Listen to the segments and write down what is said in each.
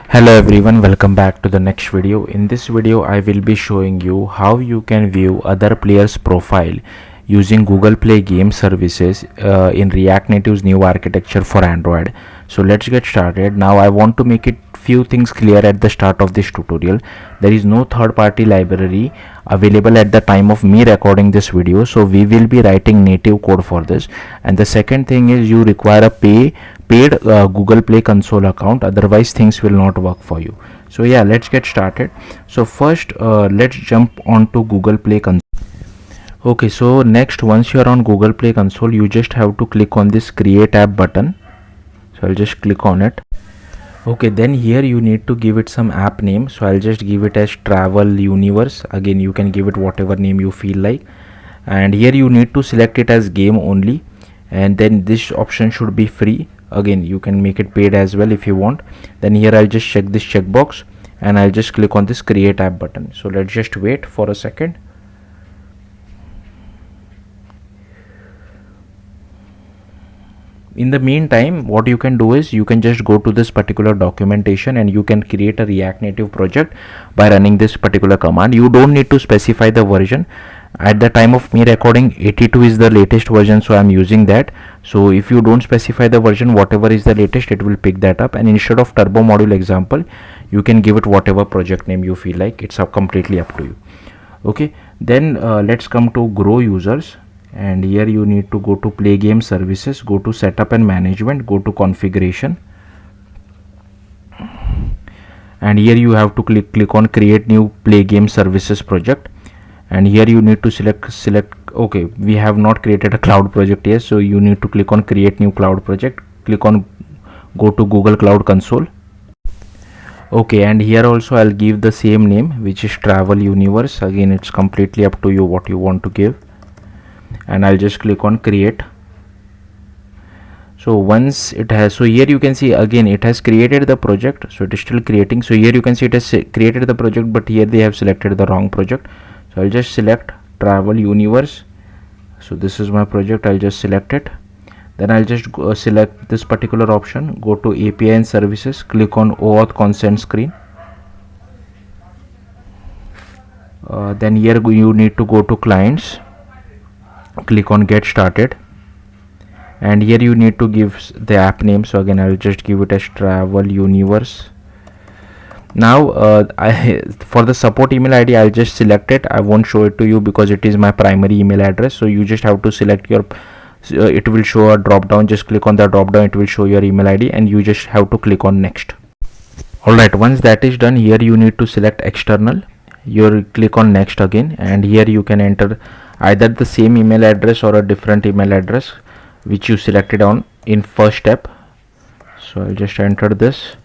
Hello everyone, welcome back to the next video. In this video I will be showing you how you can view other players profile using Google Play game services in React Native's new architecture for Android. So let's get started. Now I want to make it few things clear at the start of this tutorial. There is no third party library available at the time of me recording this video, so we will be writing native code for this. And the second thing is you require a paid Google Play console account, otherwise things will not work for you. So yeah, let's get started. So first let's jump onto Google Play console. Okay, so next, once you are on Google Play console, you just have to click on this create app button. So I'll just click on it. Okay, then here you need to give it some app name, so I'll just give it as Travel Universe. Again, you can give it whatever name you feel like, and here you need to select it as game only, and then this option should be free. Again, you can make it paid as well if you want. Then here I'll just check this checkbox and I'll just click on this create app button. So let's just wait for a second. In the meantime, what you can do is you can just go to this particular documentation and you can create a React Native project by running this particular command. You don't need to specify the version. At the time of me recording, 82 is the latest version, so I'm using that. So if you don't specify the version, whatever is the latest, it will pick that up. And instead of turbo module example, you can give it whatever project name you feel like. It's completely up to you. Okay, then let's come to grow users. And here you need to go to play game services, go to setup and management, go to configuration, and here you have to click on create new play game services project. And here you need to select okay, we have not created a cloud project yet, so you need to click on create new cloud project, click on go to Google Cloud Console. Okay, and here also I'll give the same name, which is Travel Universe. Again, it's completely up to you what you want to give, and I'll just click on create. So once it has, so here you can see again it has created the project, so it is still creating. So here you can see it has created the project, but here they have selected the wrong project. So I'll just select Travel Universe. So this is my project, I'll just select it. Then I'll just select this particular option, go to API and services, click on OAuth consent screen. Then here you need to go to clients, click on get started, and here you need to give the app name. So again I'll just give it as Travel Universe. Now for the support email ID, I'll just select it. I won't show it to you because it is my primary email address, so you just have to select your it will show a drop down. Just click on the drop down, it will show your email ID, and you just have to click on next. Alright, once that is done, here you need to select external. You click on next again, and here you can enter either the same email address or a different email address which you selected on in first step. So I'll just enter this,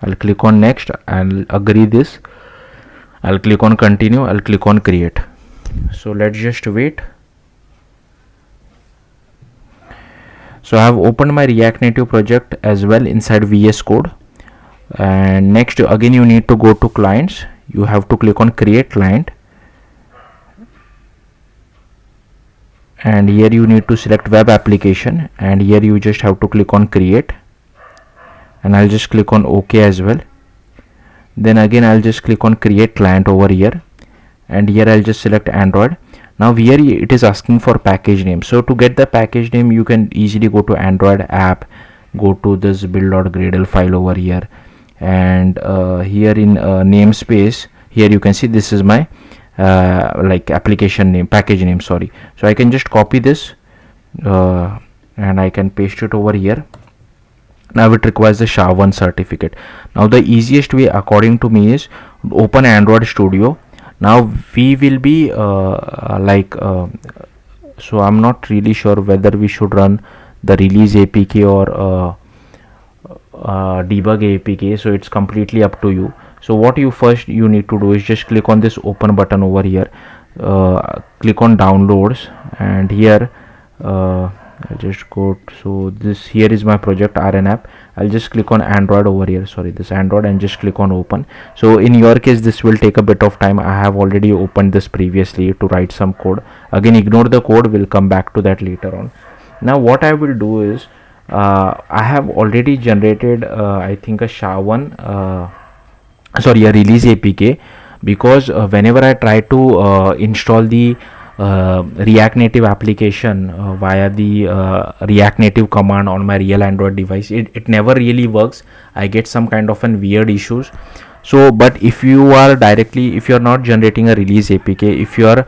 I'll click on next, I'll agree this, I'll click on continue, I'll click on create. So let's just wait. So I have opened my React Native project as well inside VS Code, and next again you need to go to clients. You have to click on create client, and here you need to select web application, and here you just have to click on create, and I'll just click on OK as well. Then again I'll just click on create client over here, and here I'll just select Android. Now here it is asking for package name. So to get the package name, you can easily go to Android app, go to this build.gradle file over here, and here in namespace, here you can see this is my like application name, package name, sorry. So I can just copy this and I can paste it over here. Now it requires the SHA-1 certificate. Now the easiest way according to me is open Android Studio. Now we will be so I'm not really sure whether we should run the release APK or debug APK, so it's completely up to you. So what you need to do is just click on this open button over here, click on downloads, and here I'll just go. So this here is my project RN app. I'll just click on Android over here, sorry, this Android, and just click on open. So in your case this will take a bit of time. I have already opened this previously to write some code. Again, ignore the code, we'll come back to that later on. Now what I will do is I have already generated I think a SHA-1 sorry, a release APK, because whenever I try to install the React Native application via the React Native command on my real Android device, it never really works. I get some kind of an weird issues. So but if you are directly, if you are not generating a release APK, if you are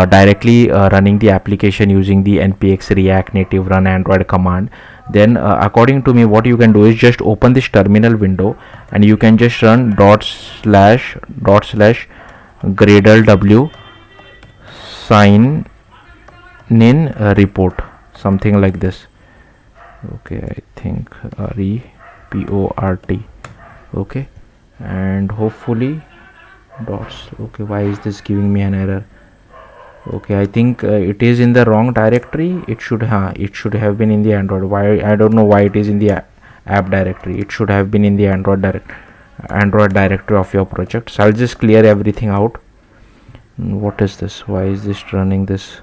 directly running the application using the npx react native run android command, then according to me, what you can do is just open this terminal window and you can just run dot slash gradle w sign in report, something like this. Okay, I think report. Okay, and hopefully dots. Okay, why is this giving me an error? Okay, I think it is in the wrong directory. It should have been in the android. Why, I don't know why it is in the app directory. It should have been in the android directory of your project. So I'll just clear everything out. What is this? Why is this running this?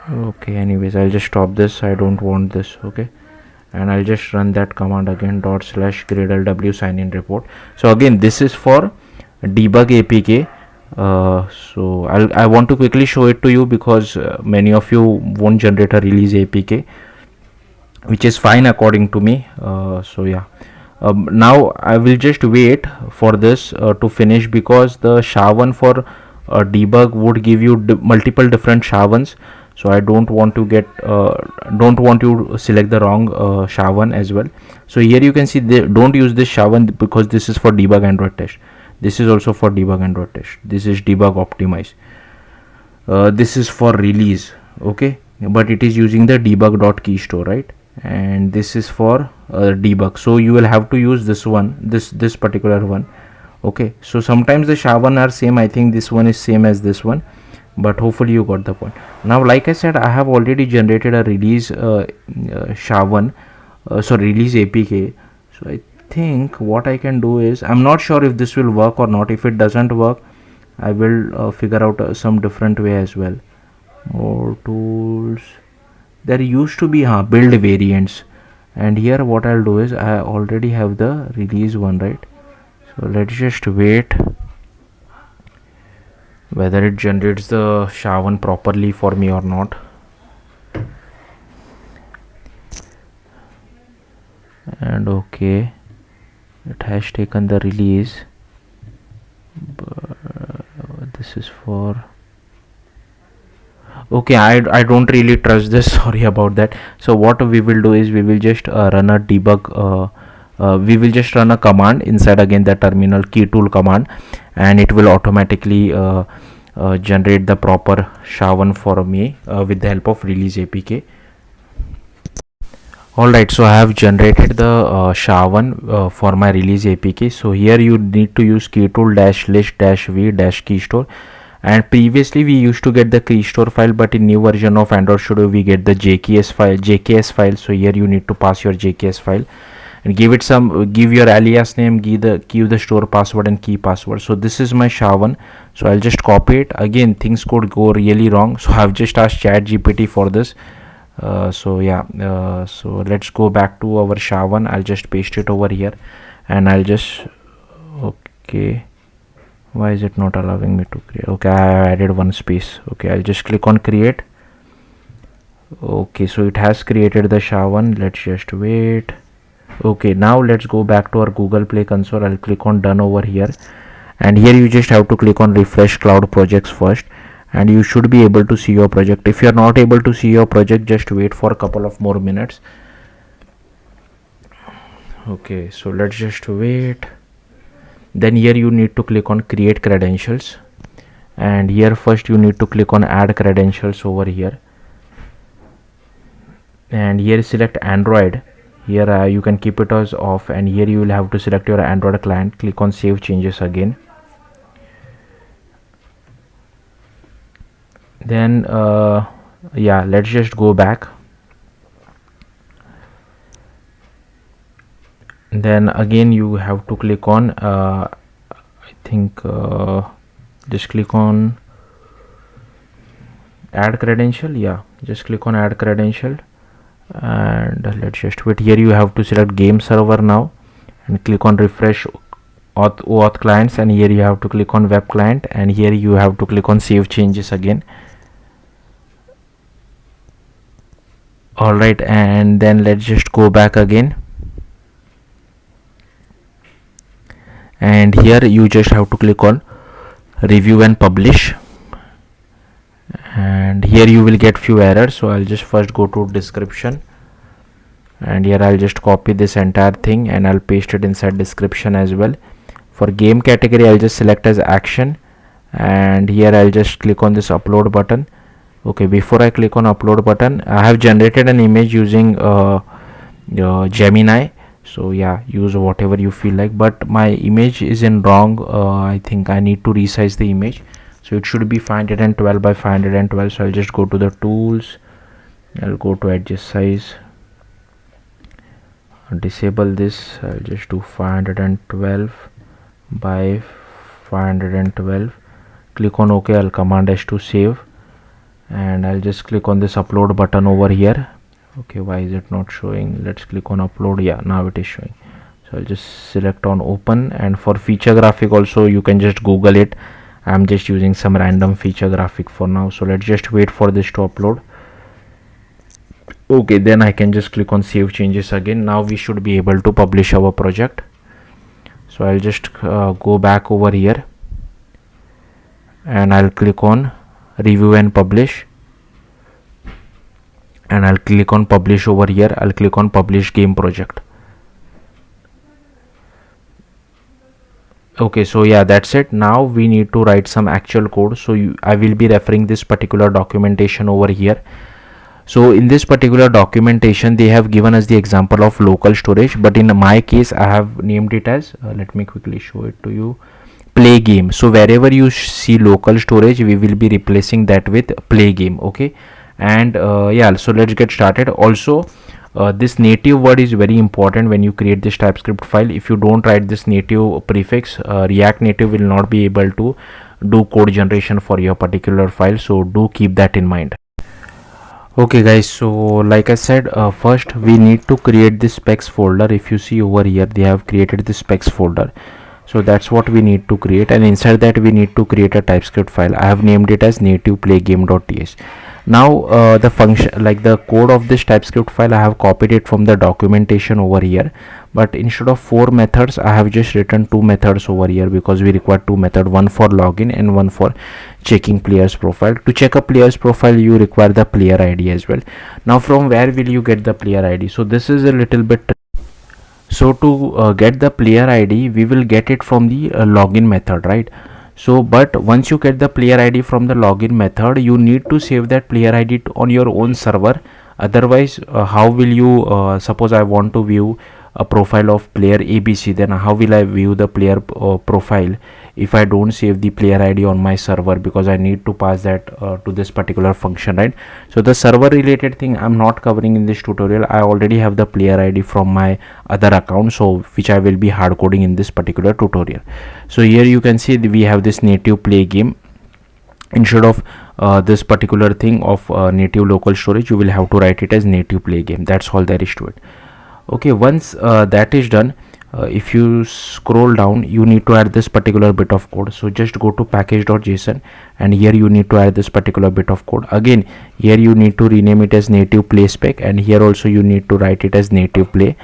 Okay, anyways, I'll just stop this. I don't want this. Okay, and I'll just run that command again, dot/gradle w sign in report. So again, this is for debug APK. So I want to quickly show it to you, because many of you won't generate a release APK, which is fine according to me. So yeah, now I will just wait for this to finish, because the SHA-1 for debug would give you multiple different SHA-1s. So I don't want to don't want to select the wrong SHA-1 as well. So here you can see, don't use this SHA-1 because this is for debug android test. This is also for debug android test. This is debug optimize. This is for release. Okay, but it is using the debug.keystore, right? And this is for debug. So you will have to use this one, this particular one. Okay, so sometimes the SHA-1 are same. I think this one is same as this one, but hopefully you got the point. Now, like I said, I have already generated a release SHA-1, release APK. So I think what I can do is, I'm not sure if this will work or not. If it doesn't work, I will figure out some different way as well. More tools. There used to be build variants, and here what I'll do is, I already have the release one, right? So let's just wait whether it generates the SHA-1 properly for me or not. And okay, it has taken the release, but this is for, okay, I don't really trust this. Sorry about that. So what we will do is, we will just run a debug we will just run a command inside again the terminal key tool command, and it will automatically generate the proper SHA-1 for me with the help of release APK. Alright, so I have generated the SHA-1 for my release APK. So here you need to use keytool-list-v-keystore, and previously we used to get the keystore file, but in new version of Android Studio we get the JKS file. So here you need to pass your JKS file and give your alias name, give the store password and key password. So this is my SHA-1. So I'll just copy it. Again, things could go really wrong, so I've just asked ChatGPT for this. So let's go back to our SHA-1. I'll just paste it over here, and I'll just, okay, why is it not allowing me to create? Okay, I added one space. Okay, I'll just click on create. Okay, so it has created the SHA-1. Let's just wait. Okay, now let's go back to our Google Play console. I'll click on done over here, and here you just have to click on refresh cloud projects first, and you should be able to see your project. If you are not able to see your project, just wait for a couple of more minutes. Okay, so let's just wait. Then here you need to click on create credentials, and here first you need to click on add credentials over here, and here select Android. Here you can keep it as off, and here you will have to select your Android client. Click on save changes again. Then yeah, let's just go back. Then again you have to click on I think just click on add credential. Yeah, just click on add credential, and let's just wait. Here you have to select game server now, and click on refresh OAuth clients, and here you have to click on web client, and here you have to click on save changes again. Alright, and then let's just go back again, and here you just have to click on review and publish, and here you will get few errors. So I'll just first go to description, and here I'll just copy this entire thing and I'll paste it inside description as well. For game category, I'll just select as action, and here I'll just click on this upload button. Okay, before I click on upload button, I have generated an image using Gemini. So yeah, use whatever you feel like, but my image is in wrong. I think I need to resize the image, so it should be 512 by 512. So I'll just go to the tools, I'll go to adjust size, disable this, I'll just do 512 by 512, click on OK. I'll command S to save, and I'll just click on this upload button over here. Okay, why is it not showing? Let's click on upload. Yeah, now it is showing. So I'll just select on open, and for feature graphic also you can just Google it. I'm just using some random feature graphic for now, so let's just wait for this to upload. Okay, then I can just click on save changes again. Now we should be able to publish our project. So I'll just go back over here, and I'll click on review and publish, and I'll click on publish over here. I'll click on publish game project. Okay, so yeah, that's it. Now we need to write some actual code. So I will be referring this particular documentation over here. So in this particular documentation, they have given us the example of local storage, but in my case I have named it as let me quickly show it to you, play game. So wherever you see local storage, we will be replacing that with play game. Okay, and yeah, so let's get started. Also this native word is very important when you create this TypeScript file. If you don't write this native prefix, React Native will not be able to do code generation for your particular file, so do keep that in mind. Okay guys, so like I said, first we need to create this specs folder. If you see over here, they have created this specs folder, so that's what we need to create, and inside that we need to create a TypeScript file. I have named it as native playgame.ts. Now the function, like the code of this TypeScript file, I have copied it from the documentation over here, but instead of 4 methods I have just written 2 methods over here, because we require 2 methods, one for login and one for checking player's profile. To check a player's profile, you require the player ID as well. Now from where will you get the player ID? So this is a little bit. So to get the player ID, we will get it from the login method, right? So but once you get the player ID from the login method, you need to save that player ID on your own server. Otherwise how will you suppose I want to view a profile of player ABC, then how will I view the player profile if I don't save the player ID on my server, because I need to pass that to this particular function, right? So the server related thing I'm not covering in this tutorial. I already have the player ID from my other account, so which I will be hard coding in this particular tutorial. So here you can see we have this native play game. Instead of this particular thing of native local storage, you will have to write it as native play game. That's all there is to it. Okay, once that is done, if you scroll down, you need to add this particular bit of code. So just go to package.json, and here you need to add this particular bit of code. Again, here you need to rename it as native play spec, and here also you need to write it as native play.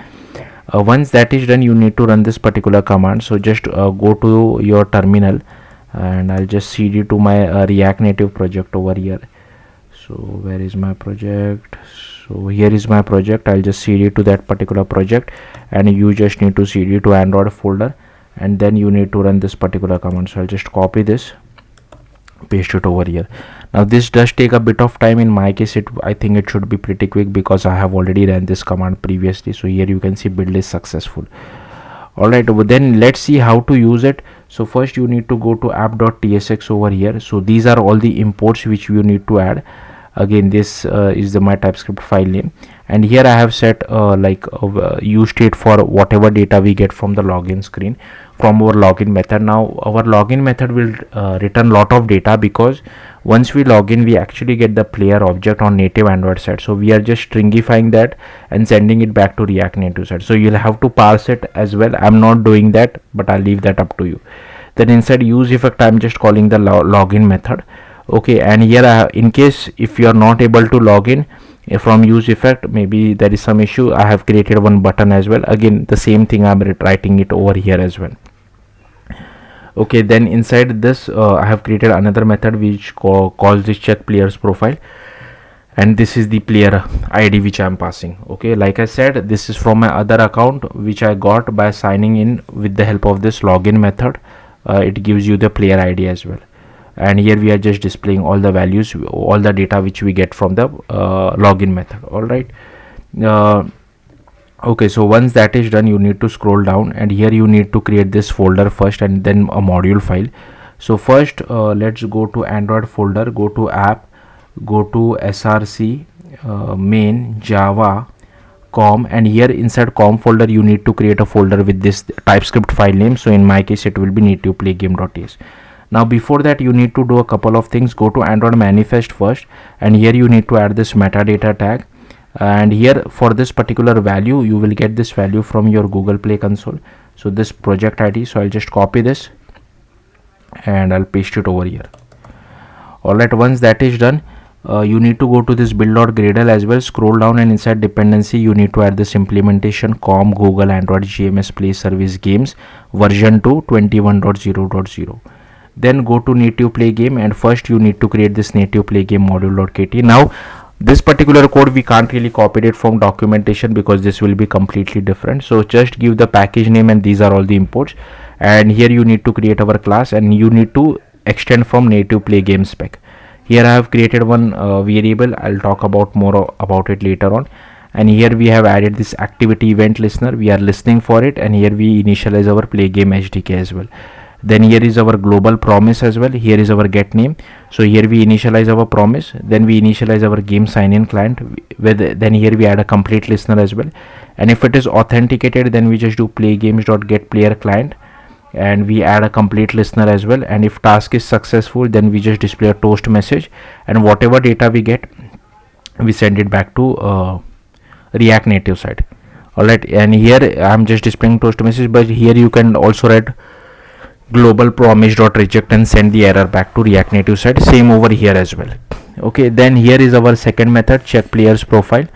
Once that is done, you need to run this particular command. So just go to your terminal, and I'll just cd to my React Native project over here. So where is my project? So here is my project. I'll just cd to that particular project, and you just need to cd to Android folder, and then you need to run this particular command. So I'll just copy this, paste it over here. Now this does take a bit of time. In my case, I think it should be pretty quick, because I have already ran this command previously. So here you can see build is successful. Alright, then let's see how to use it. So first you need to go to app.tsx over here. So these are all the imports which you need to add. Again, this is my TypeScript file name, and here I have set use state for whatever data we get from the login screen. from our login method. Now our login method will return lot of data, because once we log in we actually get the player object on native Android side. So we are just stringifying that and sending it back to React Native side. So you'll have to parse it as well. I'm not doing that, but I'll leave that up to you. Then inside use effect, I'm just calling the login method. Okay, and here in case if you are not able to log in from use effect, maybe there is some issue, I have created one button as well. Again the same thing, I'm writing it over here as well. Okay, then inside this I have created another method which calls this check player's profile, and this is the player ID which I am passing. Okay, like I said, this is from my other account which I got by signing in with the help of this login method. It gives you the player ID as well, and here we are just displaying all the values, all the data which we get from the login method. All right. Okay, so once that is done, you need to scroll down, and here you need to create this folder first and then a module file. So first let's go to Android folder, go to app, go to src, main, java, com, and here inside com folder you need to create a folder with this TypeScript file name. So in my case it will be nativeplayGame.ts. Now before that you need to do a couple of things. Go to Android manifest first, and here you need to add this metadata tag, and here for this particular value you will get this value from your Google Play console. So this project ID, so I'll just copy this and I'll paste it over here. Alright, once that is done, you need to go to this build.gradle as well, scroll down, and inside dependency you need to add this implementation com Google Android GMS Play Service Games version 2 21.0.0. Then go to native play game, and first you need to create this native play game module.kt. Now this particular code we can't really copy it from documentation because this will be completely different. So just give the package name, and these are all the imports, and here you need to create our class, and you need to extend from native play game spec. Here I have created one variable. I'll talk about more about it later on. And here we have added this activity event listener. We are listening for it, and here we initialize our play game SDK as well. Then here is our global promise as well. Here is our get name. So here we initialize our promise, then we initialize our game sign in client with, then here we add a complete listener as well. And if it is authenticated, then we just do play games.get player client, and we add a complete listener as well. And if task is successful, then we just display a toast message, and whatever data we get we send it back to React Native side. Alright, and here I'm just displaying toast message, but here you can also write global promise.reject and send the error back to React Native side. Same over here as well. Okay, then here is our second method, check player's profile.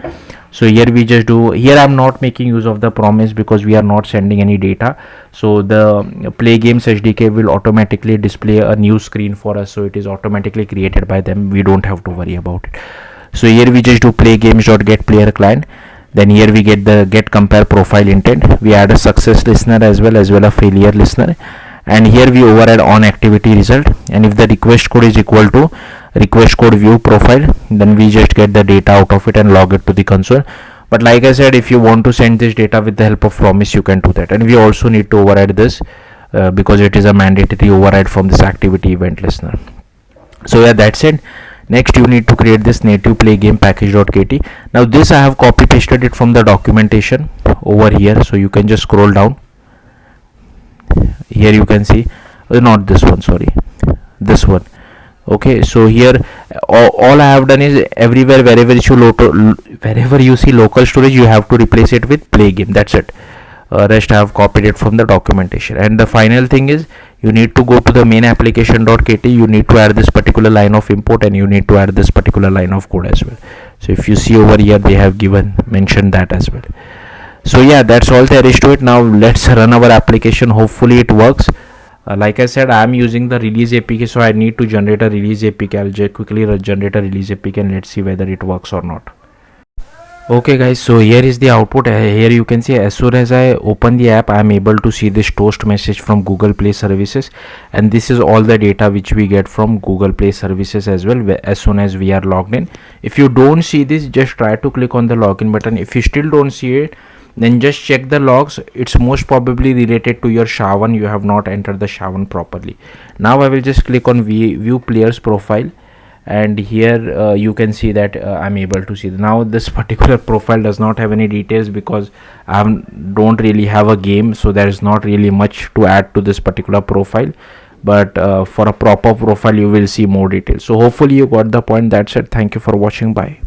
So here we just do, here I'm not making use of the promise because we are not sending any data. So the play games SDK will automatically display a new screen for us, so it is automatically created by them, we don't have to worry about it. So here we just do play games.get player client. Then here we get the get compare profile intent. We add a success listener as well a failure listener, and here we override on activity result, and if the request code is equal to request code view profile, then we just get the data out of it and log it to the console. But like I said, if you want to send this data with the help of promise, you can do that. And we also need to override this because it is a mandatory override from this activity event listener. So yeah, that's it. Next you need to create this native play game package.kt. Now this I have copy pasted it from the documentation over here, so you can just scroll down. Here you can see, not this one, sorry, this one. Okay, so here all I have done is everywhere wherever you see local storage, you have to replace it with play game. That's it. Rest I have copied it from the documentation. And the final thing is you need to go to the main application.kt. You need to add this particular line of import, and you need to add this particular line of code as well. So if you see over here, they have mentioned that as well. So yeah, that's all there is to it. Now let's run our application. Hopefully it works. Like I said, I am using the release APK, so I need to generate a release APK. I'll just quickly generate a release APK and let's see whether it works or not. Okay guys, so here is the output. Here you can see as soon as I open the app, I am able to see this toast message from Google Play Services, and this is all the data which we get from Google Play Services as well as soon as we are logged in. If you don't see this, just try to click on the login button. If you still don't see it, then just check the logs. It's most probably related to your SHA-1. You have not entered the SHA-1 properly. Now I will just click on view player's profile, and here you can see that I'm able to see now this particular profile does not have any details because I don't really have a game, so there is not really much to add to this particular profile. But for a proper profile you will see more details. So hopefully you got the point. That's it. Thank you for watching. Bye.